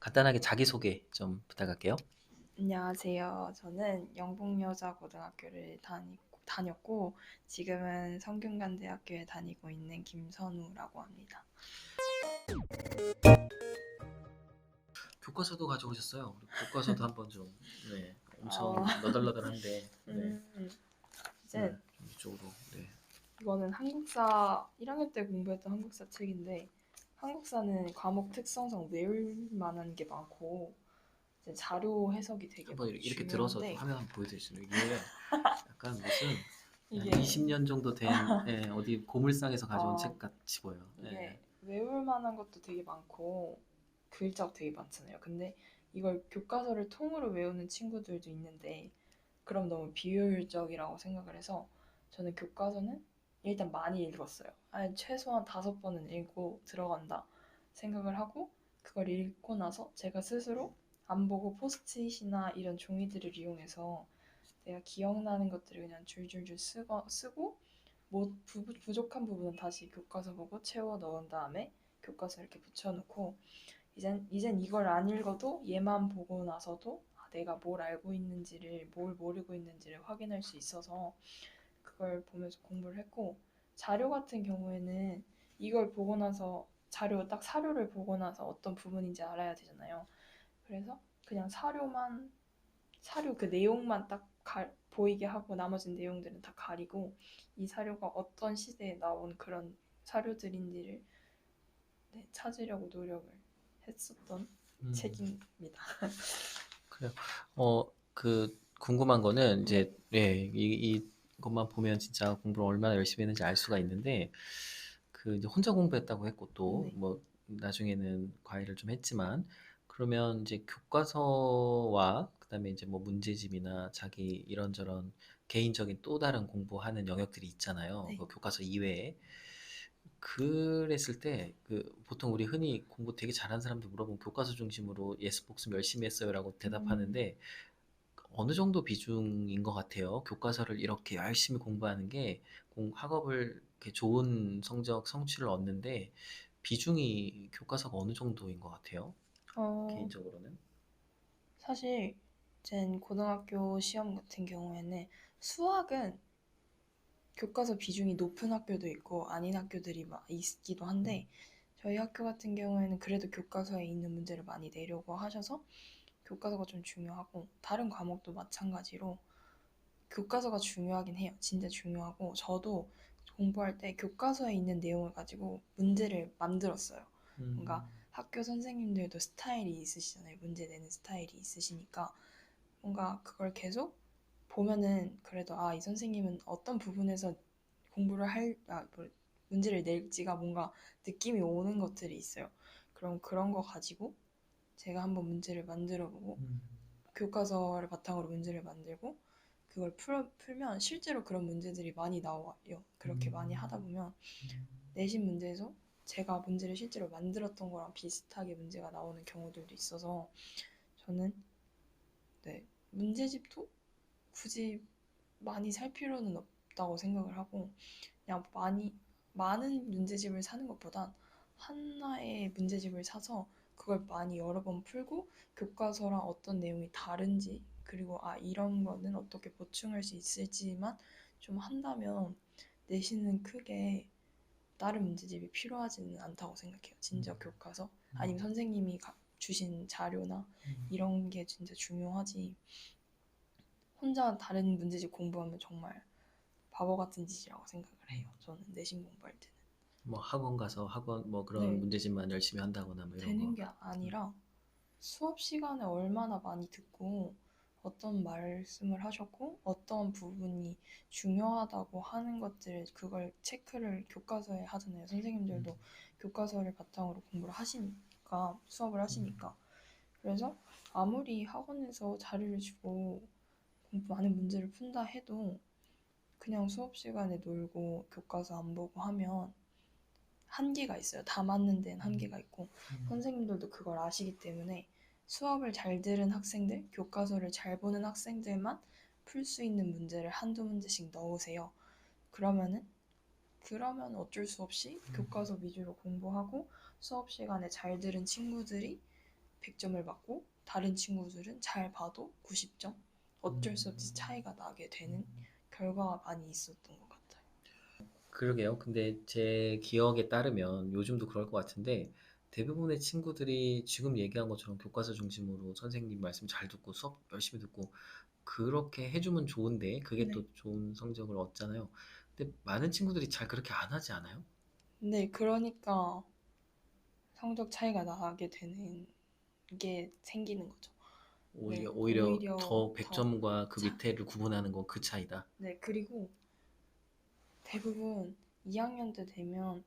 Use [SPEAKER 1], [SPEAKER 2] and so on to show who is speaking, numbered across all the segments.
[SPEAKER 1] 간단하게 자기소개 좀 부탁할게요.
[SPEAKER 2] 안녕하세요. 저는 영북여자고등학교를 다녔고 지금은 성균관대학교에 다니고 있는 김선우라고 합니다.
[SPEAKER 1] 교과서도 가져오셨어요. 우리 교과서도 한번 좀, 네,
[SPEAKER 2] 어,
[SPEAKER 1] 엄청 너덜너덜한데, 네,
[SPEAKER 2] 음,
[SPEAKER 1] 네,
[SPEAKER 2] 이제
[SPEAKER 1] 좀 이쪽으로, 네.
[SPEAKER 2] 이거는 한국사 1학년 때 공부했던 한국사 책인데 한국사는 과목 특성상 외울 만한 게 많고 이제 자료 해석이 되게
[SPEAKER 1] 한번 이렇게 들어서 좀
[SPEAKER 2] 중요한데
[SPEAKER 1] 화면 한번 보여드리시면 이게 약간 무슨 한
[SPEAKER 2] 이게
[SPEAKER 1] 20년 정도 된 어디 고물상에서 가져온
[SPEAKER 2] 어,
[SPEAKER 1] 책 같이 보여.
[SPEAKER 2] 이게 외울 만한 것도 되게 많고 글자도 되게 많잖아요. 근데 이걸 교과서를 통으로 외우는 친구들도 있는데 그럼 너무 비효율적이라고 생각을 해서 저는 교과서는 일단 많이 읽었어요. 아니, 최소한 5번은 읽고 들어간다 생각을 하고 그걸 읽고 나서 제가 스스로 안 보고 포스트잇이나 이런 종이들을 이용해서 내가 기억나는 것들을 그냥 줄줄줄 쓰고 뭐 부족한 부분은 다시 교과서 보고 채워 넣은 다음에 교과서 이렇게 붙여놓고 이젠 이걸 안 읽어도 얘만 보고 나서도 내가 뭘 알고 있는지를 뭘 모르고 있는지를 확인할 수 있어서 그걸 보면서 공부를 했고 자료 같은 경우에는 이걸 보고 나서 딱 사료를 보고 나서 어떤 부분인지 알아야 되잖아요. 그래서 그냥 사료 그 내용만 딱 보이게 하고 나머지 내용들은 다 가리고 이 사료가 어떤 시대에 나온 그런 사료들인지를 찾으려고 노력을 했었던
[SPEAKER 1] 음,
[SPEAKER 2] 책입니다.
[SPEAKER 1] 그래요. 그 궁금한 거는
[SPEAKER 2] 네,
[SPEAKER 1] 이제, 이것만 보면 진짜 공부를 얼마나 열심히 했는지 알 수가 있는데, 그 이제 혼자 공부했다고 했고 또
[SPEAKER 2] 네,
[SPEAKER 1] 뭐 나중에는 과외를 좀 했지만 그러면 이제 교과서와 그다음에 이제 뭐 문제집이나 자기 이런저런 개인적인 또 다른 공부하는 영역들이 있잖아요.
[SPEAKER 2] 네,
[SPEAKER 1] 그 교과서 이외에 그랬을 때 그 보통 우리 흔히 공부 되게 잘하는 사람들 물어보면 교과서 중심으로 예습 복습 열심히 했어요라고
[SPEAKER 2] 음,
[SPEAKER 1] 대답하는데 어느 정도 비중인 것 같아요. 교과서를 이렇게 열심히 공부하는 게 학업을 이렇게 좋은 성적 성취를 얻는데 비중이 교과서가 어느 정도인 것 같아요.
[SPEAKER 2] 어,
[SPEAKER 1] 개인적으로는.
[SPEAKER 2] 사실 제 고등학교 시험 같은 경우에는 수학은 교과서 비중이 높은 학교도 있고 아닌 학교들이 있기도
[SPEAKER 1] 음,
[SPEAKER 2] 한데 저희 학교 같은 경우에는 그래도 교과서에 있는 문제를 많이 내려고 하셔서 교과서가 좀 중요하고 다른 과목도 마찬가지로 교과서가 중요하긴 해요. 진짜 중요하고 저도 공부할 때 교과서에 있는 내용을 가지고 문제를 만들었어요. 뭔가
[SPEAKER 1] 음,
[SPEAKER 2] 학교 선생님들도 스타일이 있으시잖아요. 문제 내는 스타일이 있으시니까 뭔가 그걸 계속 보면은 그래도 이 선생님은 어떤 부분에서 문제를 낼지가 뭔가 느낌이 오는 것들이 있어요. 그럼 그런 거 가지고 제가 한번 문제를 만들어 보고
[SPEAKER 1] 음,
[SPEAKER 2] 교과서를 바탕으로 문제를 만들고 그걸 풀면 실제로 그런 문제들이 많이 나와요. 그렇게 많이 하다
[SPEAKER 1] 음,
[SPEAKER 2] 보면
[SPEAKER 1] 음,
[SPEAKER 2] 내신 문제에서 제가 문제를 실제로 만들었던 거랑 비슷하게 문제가 나오는 경우들도 있어서 저는 네, 문제집도 굳이 많이 살 필요는 없다고 생각을 하고 그냥 많은 문제집을 사는 것보단 하나의 문제집을 사서 그걸 많이 여러 번 풀고 교과서랑 어떤 내용이 다른지 그리고 이런 거는 어떻게 보충할 수 있을지만 좀 한다면 내신은 크게 다른 문제집이 필요하지는 않다고 생각해요.
[SPEAKER 1] 음,
[SPEAKER 2] 진짜 교과서 아니면
[SPEAKER 1] 음,
[SPEAKER 2] 선생님이 주신 자료나
[SPEAKER 1] 음.
[SPEAKER 2] 이런 게 진짜 중요하지. 혼자 다른 문제집 공부하면 정말 바보 같은 짓이라고 생각을 해요. 저는 내신 공부할 때는.
[SPEAKER 1] 뭐 학원 가서 학원 뭐 그런
[SPEAKER 2] 네,
[SPEAKER 1] 문제집만 열심히 한다거나 뭐 이런
[SPEAKER 2] 되는
[SPEAKER 1] 거.
[SPEAKER 2] 게 아니라 수업 시간에 얼마나 많이 듣고 어떤 말씀을 하셨고 어떤 부분이 중요하다고 하는 것들 그걸 체크를 교과서에 하잖아요.
[SPEAKER 1] 음,
[SPEAKER 2] 선생님들도 교과서를 바탕으로 공부를 하시니까 수업을
[SPEAKER 1] 음,
[SPEAKER 2] 하시니까 그래서 아무리 학원에서 자료를 주고 많은 문제를 푼다 해도 그냥 수업 시간에 놀고 교과서 안 보고 하면 한계가 있어요. 다 맞는 데는
[SPEAKER 1] 음,
[SPEAKER 2] 한계가 있고
[SPEAKER 1] 음,
[SPEAKER 2] 선생님들도 그걸 아시기 때문에 수업을 잘 들은 학생들, 교과서를 잘 보는 학생들만 풀 수 있는 문제를 한두 문제씩 넣으세요. 그러면은 그러면 어쩔 수 없이
[SPEAKER 1] 음,
[SPEAKER 2] 교과서 위주로 공부하고 수업 시간에 잘 들은 친구들이 100점을 받고 다른 친구들은 잘 봐도 90점? 어쩔 수 없이 차이가 나게 되는 결과가 많이 있었던 것 같아요.
[SPEAKER 1] 그러게요. 근데 제 기억에 따르면 요즘도 그럴 것 같은데 대부분의 친구들이 지금 얘기한 것처럼 교과서 중심으로 선생님 말씀 잘 듣고 수업 열심히 듣고 그렇게 해주면 좋은데 그게
[SPEAKER 2] 네.
[SPEAKER 1] 또 좋은 성적을 얻잖아요. 근데 많은 친구들이 잘 그렇게 안 하지 않아요?
[SPEAKER 2] 네, 그러니까 성적 차이가 나게 되는 게 생기는 거죠. 네,
[SPEAKER 1] 오히려
[SPEAKER 2] 오히려
[SPEAKER 1] 더
[SPEAKER 2] 더
[SPEAKER 1] 100점과 그
[SPEAKER 2] 차,
[SPEAKER 1] 밑에를 구분하는 건 그 차이다.
[SPEAKER 2] 네, 그리고 대부분 2학년 때 되면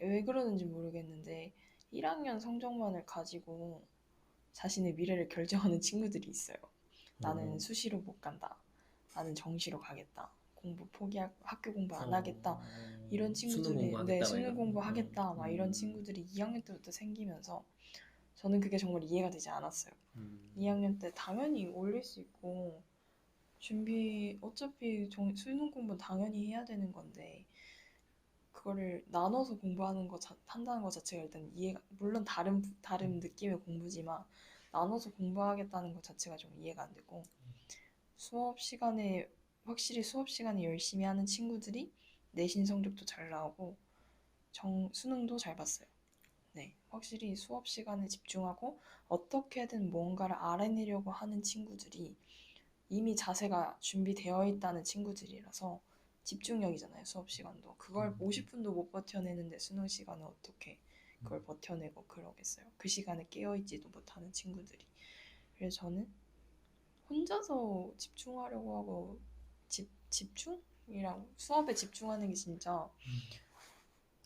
[SPEAKER 2] 왜 그러는지 모르겠는데 1학년 성적만을 가지고 자신의 미래를 결정하는 친구들이 있어요. 나는
[SPEAKER 1] 어,
[SPEAKER 2] 수시로 못 간다. 나는 정시로 가겠다. 공부 포기할, 학교 공부 안 하겠다. 이런
[SPEAKER 1] 수능
[SPEAKER 2] 친구들이, 네,
[SPEAKER 1] 공부하겠다 막
[SPEAKER 2] 수능
[SPEAKER 1] 이런.
[SPEAKER 2] 공부 하겠다. 막 이런 친구들이 2학년 때부터 생기면서 저는 그게 정말 이해가 되지 않았어요.
[SPEAKER 1] 음,
[SPEAKER 2] 2학년 때 당연히 올릴 수 있고, 어차피 수능 공부는 당연히 해야 되는 건데, 그거를 나눠서 한다는 것 자체가 일단 이해가, 물론 다른 느낌의 공부지만, 나눠서 공부하겠다는 것 자체가 좀 이해가 안 되고, 수업 시간에, 확실히 수업 시간에 열심히 하는 친구들이 내신 성적도 잘 나오고, 수능도 잘 봤어요. 네, 확실히 수업 시간에 집중하고, 어떻게든 뭔가를 알아내려고 하는 친구들이 이미 자세가 준비되어 있다는 친구들이라서 집중력이잖아요, 수업 시간도. 그걸 50분도 못 버텨내는데 수능 시간은 어떻게 그걸 버텨내고 그러겠어요. 그 시간에 깨어있지도 못하는 친구들이. 그래서 저는 혼자서 집중하려고 하고 집중이랑 수업에 집중하는 게 진짜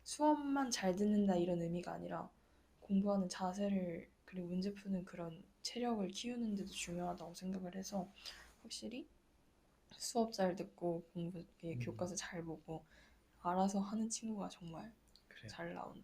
[SPEAKER 2] 수업만 잘 듣는다 이런 의미가 아니라 공부하는 자세를 그리고 문제 푸는 그런 체력을 키우는 데도 중요하다고 생각을 해서 확실히 수업 잘 듣고 교과서 잘 보고 알아서 하는 친구가 정말
[SPEAKER 1] 그래요.
[SPEAKER 2] 잘 나온다.